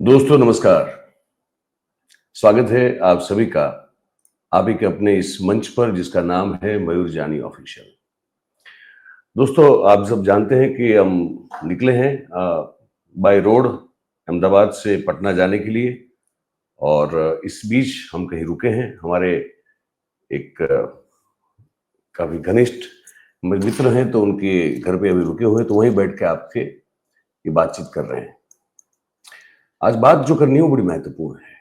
दोस्तों नमस्कार। स्वागत है आप सभी का आप ही के अपने इस मंच पर जिसका नाम है मयूर जानी ऑफिशियल। दोस्तों आप सब जानते हैं कि हम निकले हैं बाय रोड अहमदाबाद से पटना जाने के लिए और इस बीच हम कहीं रुके हैं। हमारे एक काफी घनिष्ठ मित्र हैं तो उनके घर पे अभी रुके हुए हैं, तो वहीं बैठ के आपसे ये बातचीत कर रहे हैं। आज बात जो करनी है वो बड़ी महत्वपूर्ण है।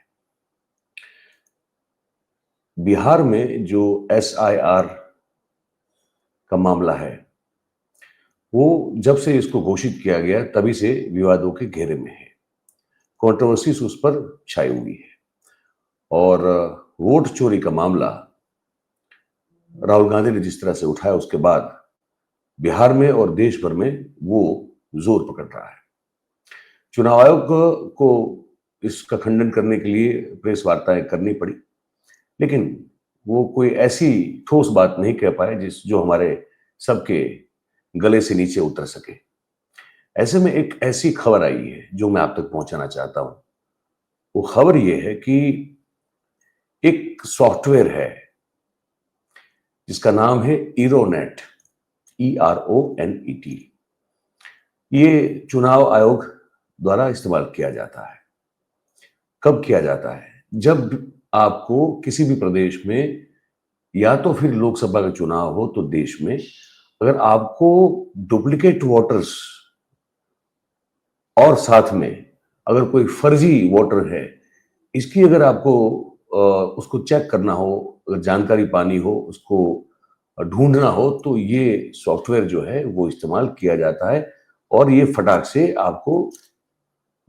बिहार में जो SIR का मामला है वो जब से इसको घोषित किया गया तभी से विवादों के घेरे में है। कंट्रोवर्सीज उस पर छाई हुई है और वोट चोरी का मामला राहुल गांधी ने जिस तरह से उठाया उसके बाद बिहार में और देश भर में वो जोर पकड़ रहा है। चुनाव आयोग को इसका खंडन करने के लिए प्रेस वार्ताएं करनी पड़ी, लेकिन वो कोई ऐसी ठोस बात नहीं कह पाए जो हमारे सबके गले से नीचे उतर सके। ऐसे में एक ऐसी खबर आई है जो मैं आप तक पहुंचाना चाहता हूं। वो खबर ये है कि एक सॉफ्टवेयर है जिसका नाम है इरोनेट, ERONET। ये चुनाव आयोग द्वारा इस्तेमाल किया जाता है। कब किया जाता है? जब आपको किसी भी प्रदेश में या तो फिर लोकसभा का चुनाव हो तो देश में अगर आपको डुप्लीकेट वोटर्स और साथ में अगर कोई फर्जी वोटर है, इसकी अगर आपको उसको चेक करना हो, अगर जानकारी पानी हो, उसको ढूंढना हो, तो ये सॉफ्टवेयर जो है वो इस्तेमाल किया जाता है और ये फटाक से आपको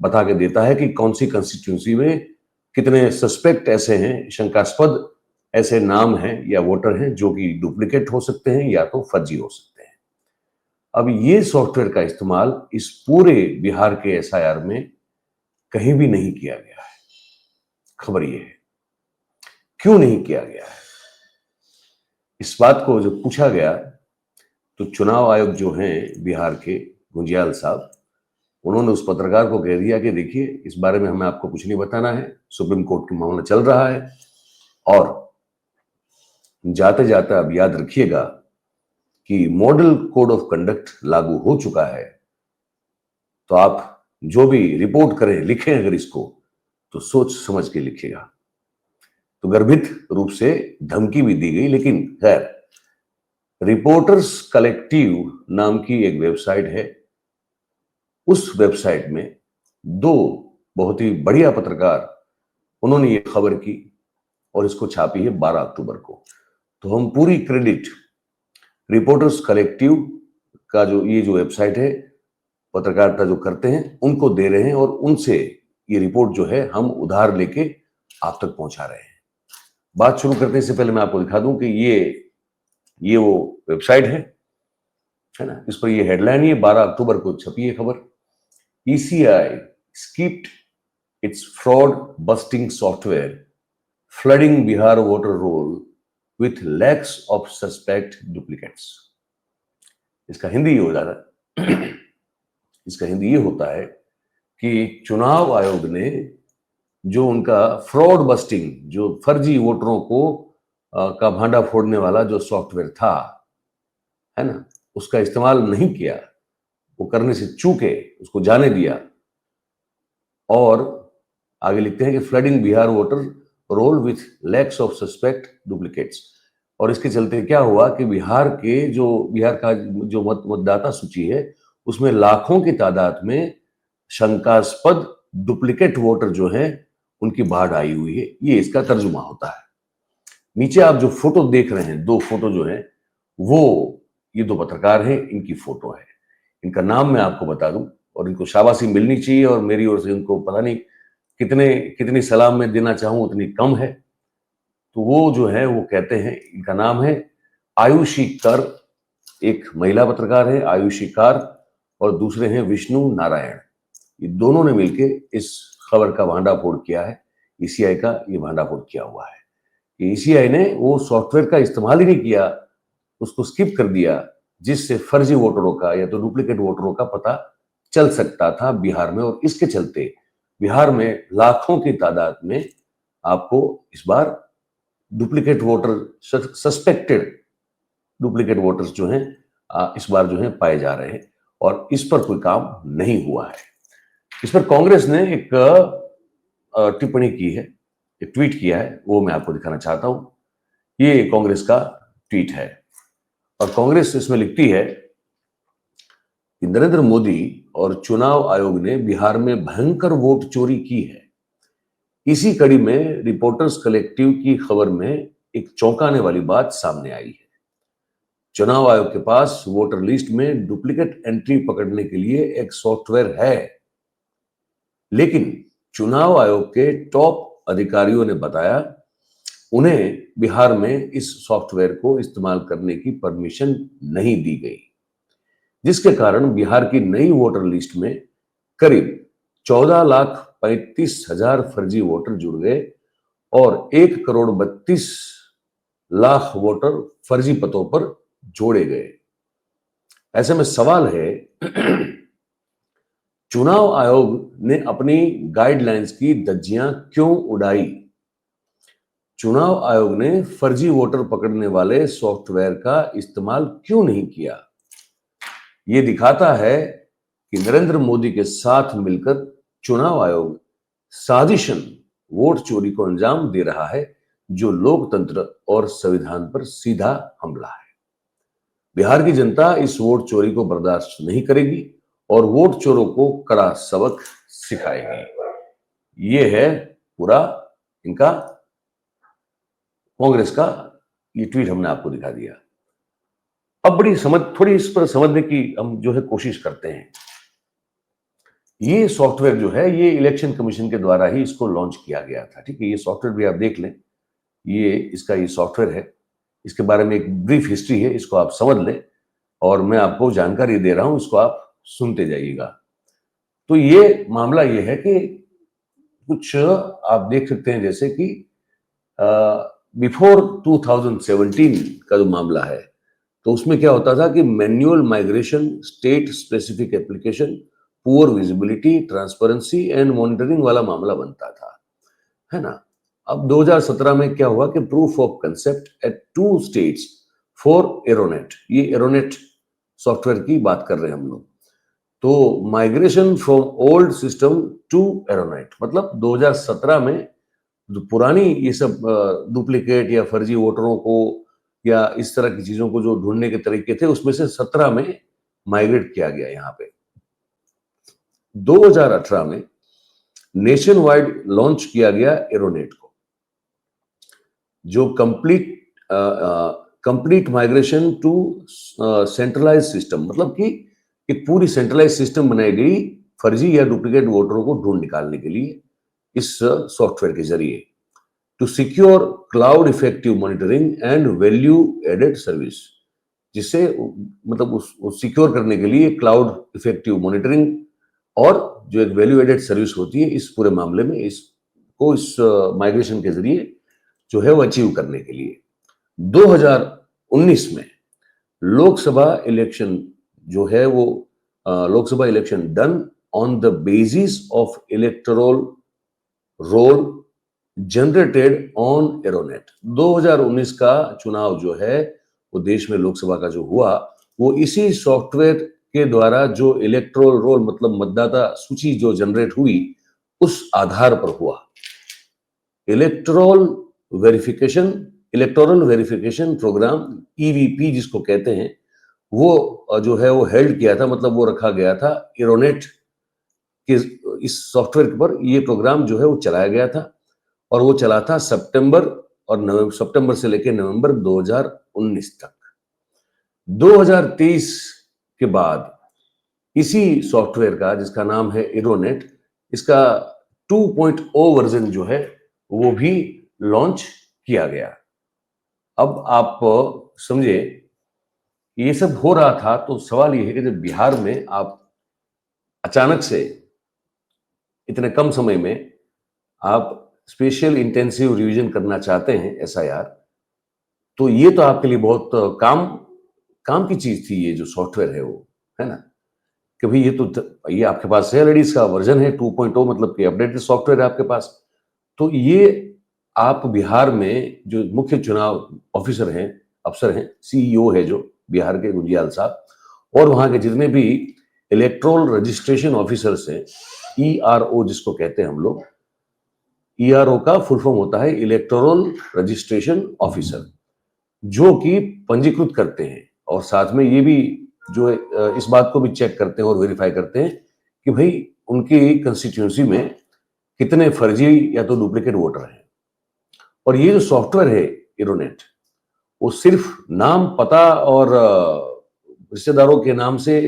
बता के देता है कि कौन सी कंस्टिट्यूंसी में कितने सस्पेक्ट ऐसे हैं, शंकास्पद ऐसे नाम हैं या वोटर हैं जो कि डुप्लीकेट हो सकते हैं या तो फर्जी हो सकते हैं। अब ये सॉफ्टवेयर का इस्तेमाल इस पूरे बिहार के SIR में कहीं भी नहीं किया गया है। खबर ये है क्यों नहीं किया गया है। इस बात को जब पूछा गया तो चुनाव आयोग जो हैं बिहार के गुंजियाल साहब, उन्होंने उस पत्रकार को कह दिया कि देखिए इस बारे में हमें आपको कुछ नहीं बताना है, सुप्रीम कोर्ट का मामला चल रहा है और जाते जाते आप याद रखिएगा कि मॉडल कोड ऑफ कंडक्ट लागू हो चुका है, तो आप जो भी रिपोर्ट करें लिखें अगर इसको तो सोच समझ के लिखिएगा। तो गर्भित रूप से धमकी भी दी गई, लेकिन खैर रिपोर्टर्स कलेक्टिव नाम की एक वेबसाइट है। उस वेबसाइट में दो बहुत ही बढ़िया पत्रकार उन्होंने ये खबर की और इसको छापी है 12 अक्टूबर को। तो हम पूरी क्रेडिट रिपोर्टर्स कलेक्टिव का जो वेबसाइट है, पत्रकारिता जो करते हैं उनको दे रहे हैं और उनसे ये रिपोर्ट जो है हम उधार लेके आप तक पहुंचा रहे हैं। बात शुरू करने से पहले मैं आपको दिखा दूं कि ये वो वेबसाइट है ना। इस पर ये हेडलाइन है, 12 अक्टूबर को छपी है खबर। ECI skipped its fraud busting software flooding Bihar voter roll with lakhs of suspect duplicates। इसका हिंदी ये हो जाता है इसका हिंदी ये होता है कि चुनाव आयोग ने जो उनका फ्रॉड बस्टिंग, जो फर्जी वोटरों को का भांडा फोड़ने वाला जो सॉफ्टवेयर था, है ना, उसका इस्तेमाल नहीं किया, वो करने से चूके, उसको जाने दिया। और आगे लिखते हैं कि flooding Bihar voter roll with lakhs of suspect duplicates. और इसके चलते क्या हुआ कि बिहार का जो मतदाता सूची है उसमें लाखों की तादाद में शंकास्पद डुप्लीकेट वोटर जो हैं उनकी बाढ़ आई हुई है। ये इसका तर्जुमा होता है। नीचे आप जो फोटो देख रहे हैं, दो फोटो जो है वो ये दो पत्रकार हैं, इनकी फोटो है। इनका नाम मैं आपको बता दूं और इनको शाबाशी मिलनी चाहिए और मेरी ओर से इनको पता नहीं कितनी सलाम मैं देना चाहूं उतनी कम है। तो वो जो है वो कहते हैं, इनका नाम है आयुषी कर, एक महिला पत्रकार है आयुषी कर, और दूसरे हैं विष्णु नारायण। ये दोनों ने मिलकर इस खबर का भांडाफोड़ किया है। ECI का ये भांडाफोड़ किया हुआ है। ECI ने वो सॉफ्टवेयर का इस्तेमाल ही नहीं किया, उसको स्किप कर दिया, जिससे फर्जी वोटरों का या तो डुप्लीकेट वोटरों का पता चल सकता था बिहार में। और इसके चलते बिहार में लाखों की तादाद में आपको इस बार duplicate voter, suspected duplicate voters जो हैं इस बार जो हैं पाए जा रहे हैं और इस पर कोई काम नहीं हुआ है। इस पर कांग्रेस ने एक टिप्पणी की है, एक ट्वीट किया है, वो मैं आपको दिखाना चाहता हूं। ये कांग्रेस का ट्वीट है और कांग्रेस इसमें लिखती है कि नरेंद्र मोदी और चुनाव आयोग ने बिहार में भयंकर वोट चोरी की है। इसी कड़ी में रिपोर्टर्स कलेक्टिव की खबर में एक चौंकाने वाली बात सामने आई है। चुनाव आयोग के पास वोटर लिस्ट में डुप्लीकेट एंट्री पकड़ने के लिए एक सॉफ्टवेयर है, लेकिन चुनाव आयोग के टॉप अधिकारियों ने बताया उन्हें बिहार में इस सॉफ्टवेयर को इस्तेमाल करने की परमिशन नहीं दी गई, जिसके कारण बिहार की नई वोटर लिस्ट में करीब 14,35,000 फर्जी वोटर जुड़ गए और 1,32,00,000 वोटर फर्जी पतों पर जोड़े गए। ऐसे में सवाल है चुनाव आयोग ने अपनी गाइडलाइंस की धज्जियां क्यों उड़ाई? चुनाव आयोग ने फर्जी वोटर पकड़ने वाले सॉफ्टवेयर का इस्तेमाल क्यों नहीं किया? यह दिखाता है कि नरेंद्र मोदी के साथ मिलकर चुनाव आयोग साजिशन वोट चोरी को अंजाम दे रहा है, जो लोकतंत्र और संविधान पर सीधा हमला है। बिहार की जनता इस वोट चोरी को बर्दाश्त नहीं करेगी और वोट चोरों को कड़ा सबक सिखाएगी। ये है पूरा इनका, कांग्रेस का ये ट्वीट हमने आपको दिखा दिया। अब थोड़ी इस पर समझने की हम जो है कोशिश करते हैं। ये सॉफ्टवेयर जो है ये इलेक्शन कमीशन के द्वारा ही इसको लॉन्च किया गया था। ठीक है, ये सॉफ्टवेयर भी आप देख लें, ये सॉफ्टवेयर है, इसके बारे में एक ब्रीफ हिस्ट्री है, इसको आप समझ लें और मैं आपको जानकारी दे रहा हूं, इसको आप सुनते जाइएगा। तो ये मामला ये है कि कुछ आप देख सकते हैं जैसे कि बिफोर 2017 का जो मामला है, तो उसमें क्या होता था कि manual migration, state specific application, poor visibility, transparency and monitoring वाला मामला बनता था, है ना। अब 2017 में क्या हुआ कि proof of concept at 2 states for ERONET, ये एरोनेट सॉफ्टवेयर की बात कर रहे हैं हम लोग। तो migration from old system to ERONET, मतलब 2017 में जो पुरानी ये सब डुप्लीकेट या फर्जी वोटरों को या इस तरह की चीजों को जो ढूंढने के तरीके थे, उसमें से 17 में माइग्रेट किया गया। यहां पे 2018 में नेशन वाइड लॉन्च किया गया एरोनेट को, जो complete migration to centralise system, मतलब कि एक पूरी सेंट्रलाइज सिस्टम बनाई गई फर्जी या डुप्लीकेट वोटरों को ढूंढ निकालने के लिए इस सॉफ्टवेयर के जरिए, to secure cloud effective monitoring and value added service, जिससे मतलब उसको सिक्योर करने के लिए क्लाउड इफेक्टिव मॉनिटरिंग और जो एक वैल्यू एडेड सर्विस होती है, इस पूरे मामले में इसको इस माइग्रेशन के जरिए जो है वो अचीव करने के लिए 2019 में लोकसभा इलेक्शन जो है वो Lok Sabha election done on the basis of electoral roll generated on ERONET. 2019 का चुनाव जो है वो देश में लोकसभा का जो हुआ, वो इसी सॉफ्टवेयर के द्वारा जो इलेक्टोरल रोल मतलब मतदाता सूची जो जनरेट हुई, उस आधार पर हुआ। इलेक्टोरल वेरिफिकेशन प्रोग्राम, ईवीपी जिसको कहते हैं, वो जो है वो हेल्ड किया था, मतलब वो रखा गया था एरोनेट के इस सॉफ्टवेयर पर। ये प्रोग्राम जो है वो चलाया गया था और वो चला था सितंबर से लेकर नवंबर 2019 तक। 2023 के बाद इसी सॉफ्टवेयर का, जिसका नाम है एरोनेट, इसका 2.0 वर्जन जो है वो भी लॉन्च किया गया। अब आप समझे ये सब हो रहा था, तो सवाल ये है कि जब बिहार में आप अचानक से इतने कम समय में आप स्पेशल इंटेंसिव रिवीजन करना चाहते हैं एसआईआर, तो ये तो आपके लिए बहुत काम की चीज थी, ये जो सॉफ्टवेयर है वो, है ना। कि भाई ये आपके पास है ऑलरेडी, इसका वर्जन है 2.0, मतलब कि अपडेटेड सॉफ्टवेयर है आपके पास। तो ये आप बिहार में जो मुख्य चुनाव ऑफिसर हैं, अफसर हैं, सीईओ है जो बिहार के गुंजियाल साहब, और वहां के जितने भी इलेक्ट्रोल रजिस्ट्रेशन ऑफिसर्स हैं, ईआरओ जिसको कहते हैं हम लोग, ईआरओ का फुल फॉर्म होता है इलेक्टोरल रजिस्ट्रेशन ऑफिसर, जो कि पंजीकृत करते हैं और साथ में ये भी जो इस बात को भी चेक करते हैं और वेरीफाई करते हैं कि भाई उनकी कंस्टिट्यूंसी में कितने फर्जी या तो डुप्लीकेट वोटर हैं। और ये जो सॉफ्टवेयर है इरोनेट, वो सिर्फ नाम, पता और रिश्तेदारों के नाम से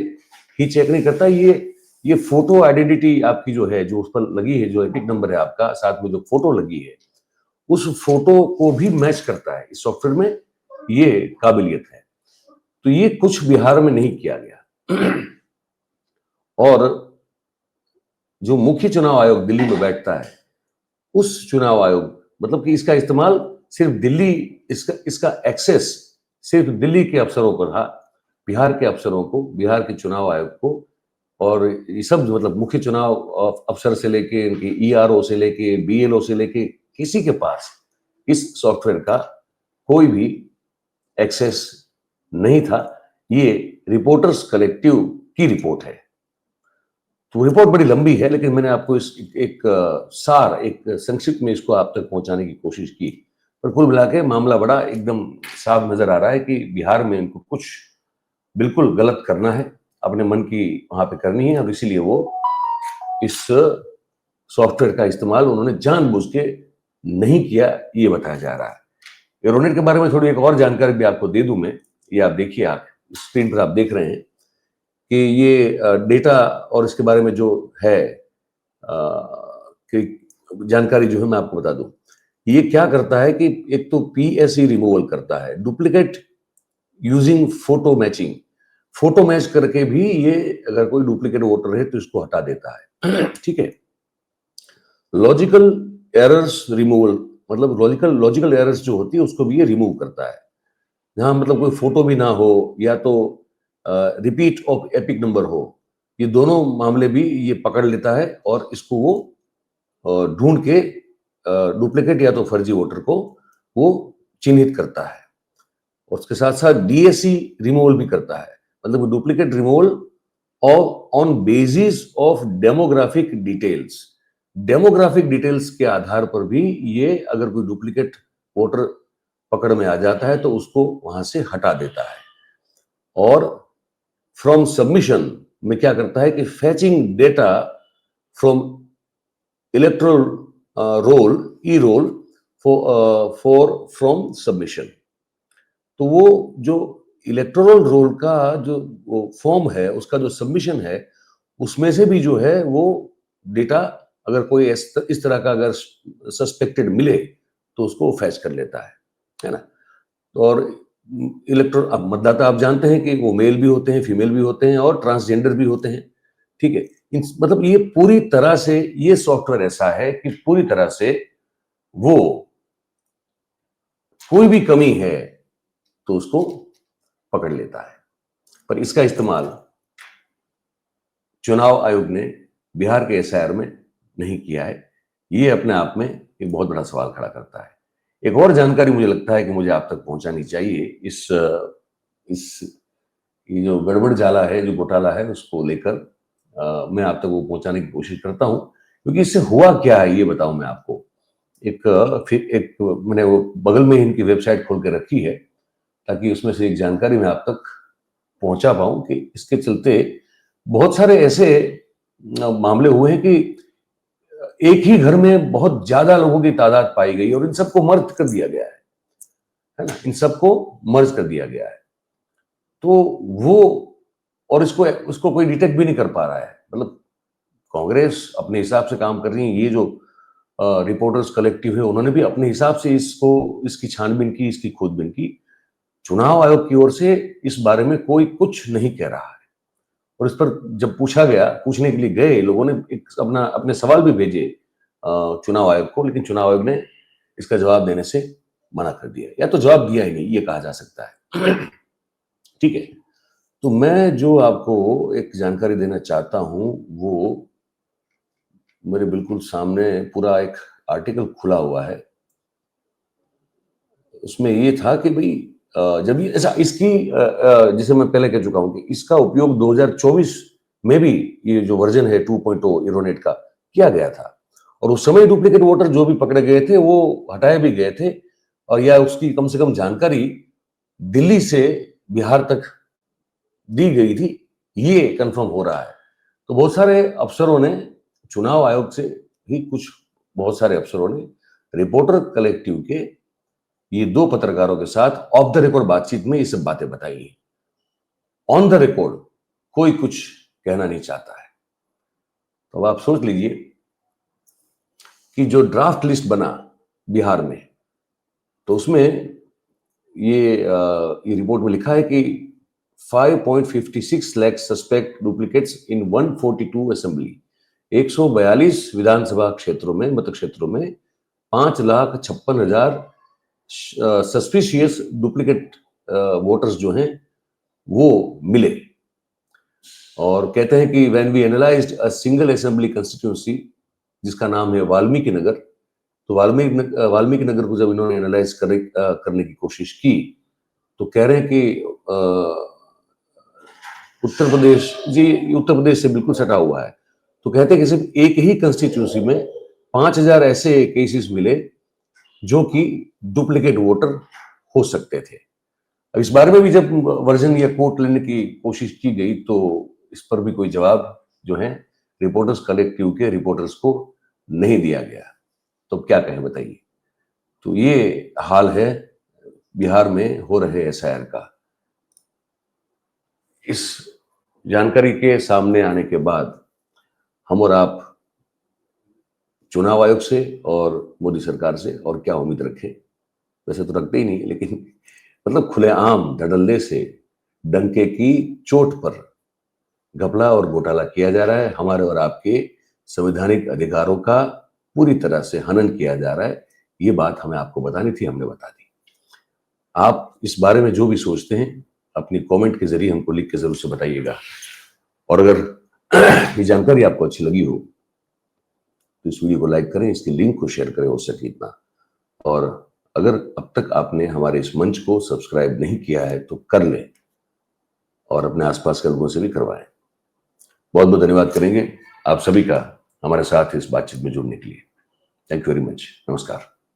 ही चेक नहीं करता। ये फोटो आइडेंटिटी आपकी जो है, जो उस पर लगी है, जो एपिक नंबर है आपका, साथ में जो फोटो लगी है, उस फोटो को भी मैच करता है इस सॉफ्टवेयर में। ये काबिलियत है। तो ये कुछ बिहार में नहीं किया गया। और जो मुख्य चुनाव आयोग दिल्ली में बैठता है, उस चुनाव आयोग, मतलब कि इसका इस्तेमाल सिर्फ दिल्ली, इसका एक्सेस सिर्फ दिल्ली के अफसरों को रहा, बिहार के अफसरों को, बिहार के चुनाव आयोग को, और ये सब मतलब मुख्य चुनाव अफसर से लेके, इनके ईआरओ से लेके, बीएलओ से लेके, किसी के पास इस सॉफ्टवेयर का कोई भी एक्सेस नहीं था। ये रिपोर्टर्स कलेक्टिव की रिपोर्ट है। तो रिपोर्ट बड़ी लंबी है, लेकिन मैंने आपको इस एक सार, एक संक्षिप्त में इसको आप तक पहुंचाने की कोशिश की। पर कुल मिला के मामला बड़ा एकदम साफ नजर आ रहा है कि बिहार में इनको कुछ बिल्कुल गलत करना है, अपने मन की वहां पे करनी है, और इसीलिए वो इस सॉफ्टवेयर का इस्तेमाल उन्होंने जानबूझ के नहीं किया, ये बताया जा रहा है। एरोनेट के बारे में थोड़ी एक और जानकारी भी आपको दे दूं मैं। ये आप देखिए, आप स्क्रीन पर आप देख रहे हैं कि ये डेटा और इसके बारे में जो है कि जानकारी जो है मैं आपको बता दूं। ये क्या करता है कि एक तो पीएसई रिमूवल करता है, duplicate using photo matching, photo match करके भी ये अगर कोई डुप्लीकेट वोटर है तो इसको हटा देता है। ठीक है। लॉजिकल एरर्स रिमूवल, मतलब लॉजिकल एरर्स जो होती है उसको भी ये रिमूव करता है। जहां मतलब कोई फोटो भी ना हो, या तो रिपीट ऑफ एपिक नंबर हो, ये दोनों मामले भी ये पकड़ लेता है और इसको वो ढूंढ के डुप्लीकेट या तो फर्जी वोटर को वो चिन्हित करता है। और उसके साथ साथ डीएससी रिमूवल भी करता है, मतलब duplicate removal on basis of demographic details. Demographic details के आधार पर भी ये अगर कोई डुप्लीकेट वोटर पकड़ में आ जाता है तो उसको वहां से हटा देता है। और फ्रॉम सबमिशन में क्या करता है कि fetching data from electoral roll, e roll, for from submission. तो वो जो इलेक्टोरल रोल का जो वो फॉर्म है, उसका जो सबमिशन है, उसमें से भी जो है वो डेटा, अगर कोई इस तरह का अगर सस्पेक्टेड मिले तो उसको फैच कर लेता है ना। और अब मतदाता आप जानते हैं कि वो मेल भी होते हैं, फीमेल भी होते हैं, और ट्रांसजेंडर भी होते हैं। ठीक है। मतलब ये पूरी तरह से, ये सॉफ्टवेयर ऐसा है कि पूरी तरह से वो कोई भी कमी है तो उसको पकड़ लेता है। पर इसका इस्तेमाल चुनाव आयोग ने बिहार के एसआईआर में नहीं किया है। ये अपने आप में एक बहुत बड़ा सवाल खड़ा करता है। एक और जानकारी मुझे लगता है कि मुझे आप तक पहुंचानी चाहिए। इस ये जो गड़बड़ जाला है, जो घोटाला है, उसको लेकर मैं आप तक वो पहुंचाने की कोशिश करता हूं, क्योंकि इससे हुआ क्या है ये बताऊं मैं आपको। फिर मैंने वो बगल में इनकी वेबसाइट खोल के रखी है, ताकि उसमें से एक जानकारी मैं आप तक पहुंचा पाऊं कि इसके चलते बहुत सारे ऐसे मामले हुए हैं कि एक ही घर में बहुत ज्यादा लोगों की तादाद पाई गई और इन सबको मर्ज कर दिया गया है ना, इन सबको मर्ज कर दिया गया है। तो वो, और उसको कोई डिटेक्ट भी नहीं कर पा रहा है। मतलब कांग्रेस अपने हिसाब से काम कर रही है, ये जो रिपोर्टर्स कलेक्टिव है उन्होंने भी अपने हिसाब से इसकी छानबीन की, इसकी खोजबीन की। चुनाव आयोग की ओर से इस बारे में कोई कुछ नहीं कह रहा है। और इस पर जब पूछा गया, पूछने के लिए गए लोगों ने एक अपने सवाल भी भेजे चुनाव आयोग को, लेकिन चुनाव आयोग ने इसका जवाब देने से मना कर दिया, या तो जवाब दिया ही नहीं, ये कहा जा सकता है। ठीक है। तो मैं जो आपको एक जानकारी देना चाहता हूं, वो मेरे बिल्कुल सामने पूरा एक आर्टिकल खुला हुआ है। उसमें ये था कि भाई जब ये ऐसा इसकी जैसे मैं पहले कह चुका हूं कि इसका उपयोग 2024 में भी ये जो वर्जन है 2.0 एरोनेट का किया गया था, और उस समय डुप्लीकेट वोटर जो भी पकड़े गए थे वो हटाए भी गए थे, और या उसकी कम से कम जानकारी दिल्ली से बिहार तक दी गई थी, ये कंफर्म हो रहा है। तो बहुत सारे अफसरों ने, चुनाव आयोग से ही कुछ बहुत सारे अफसरों ने रिपोर्टर कलेक्टिव के ये दो पत्रकारों के साथ ऑफ द रिकॉर्ड बातचीत में ये सब बातें बताई। ऑन द रिकॉर्ड कोई कुछ कहना नहीं चाहता है। तो अब आप सोच लीजिए कि जो ड्राफ्ट लिस्ट बना बिहार में, तो उसमें ये रिपोर्ट में लिखा है कि 5.56 लाख सस्पेक्ट डुप्लीकेट्स इन 142 असेंबली, 142 विधानसभा क्षेत्रों में, मत क्षेत्रों में 5,56,000 सस्पिशियस डुप्लीकेट वोटर्स जो हैं वो मिले। और कहते हैं कि when we analysed a single assembly constituency जिसका नाम है वाल्मीकि नगर, तो वाल्मीकि नगर को जब इन्होंने एनालाइज करने की कोशिश की, तो कह रहे हैं कि उत्तर प्रदेश से बिल्कुल सटा हुआ है। तो कहते हैं कि सिर्फ एक ही कंस्टिट्यूंसी में 5,000 ऐसे केसेस मिले जो कि डुप्लीकेट वोटर हो सकते थे। अब इस बारे में भी जब वर्जन या कोट लेने की कोशिश की गई, तो इस पर भी कोई जवाब जो है रिपोर्टर्स कलेक्टिव के रिपोर्टर्स को नहीं दिया गया। तो क्या कहें बताइए। तो ये हाल है बिहार में हो रहे एसआईआर का। इस जानकारी के सामने आने के बाद हम और आप चुनाव आयोग से और मोदी सरकार से और क्या उम्मीद रखें। वैसे तो रखते ही नहीं, लेकिन मतलब खुलेआम धड़ल्ले से डंके की चोट पर घपला और घोटाला किया जा रहा है। हमारे और आपके संवैधानिक अधिकारों का पूरी तरह से हनन किया जा रहा है। ये बात हमें आपको बतानी थी, हमने बता दी। आप इस बारे में जो भी सोचते हैं अपनी कमेंट के जरिए हमको लिख के जरूर से बताइएगा। और अगर ये जानकारी आपको अच्छी लगी हो तो इस वीडियो को लाइक करें, इसकी लिंक को शेयर करें हो सके इतना। और अगर अब तक आपने हमारे इस मंच को सब्सक्राइब नहीं किया है तो कर लें, और अपने आसपास के लोगों से भी करवाएं। बहुत बहुत धन्यवाद करेंगे आप सभी का हमारे साथ इस बातचीत में जुड़ने के लिए। Thank you very much. नमस्कार।